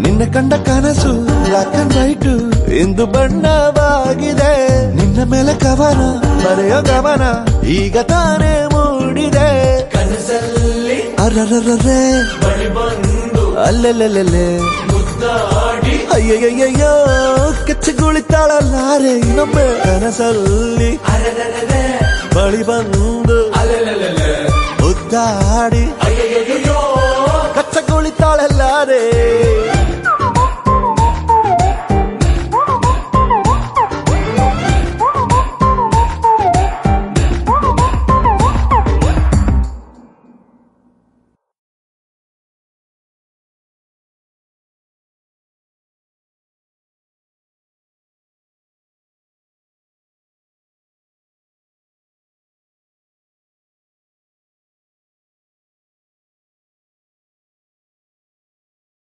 ನಿನ್ನ ಕಂಡ ಕನಸು ಬ್ಲಾಕ್ ಅಂಡ್ ವೈಟ್ ಇಂದು ಬಣ್ಣವಾಗಿದೆ. ನಿನ್ನ ಮೇಲೆ ಕವನ ಬರೆಯೋ ಗಮನ ಈಗ ತಾನೇ ಮೂಡಿದೆ. ಕನಸಲ್ಲಿ ಅರರರೇ ಬಳಿ ಬಂದು ಅಲ್ಲೆಲ್ಲೆಲ್ಲೆ ಮುದ್ದಾಡಿ ಅಯ್ಯಯ್ಯಯ್ಯೋ ಕೆಚ್ಚಗುಳಿತಾಳಲ್ಲಾರೆ ಇನ್ನೊಮ್ಮೆ. ಕನಸಲ್ಲಿ ಅರೆರೆರೆ ಬಳಿ ಬಂದು ಅಲೆಲೆಲೆ ಮುದ್ದಾಡಿ ಅಯ್ಯಯ್ಯೋ ಕಚ್ಚಗುಳಿತಾಳಲ್ಲಾರೆ.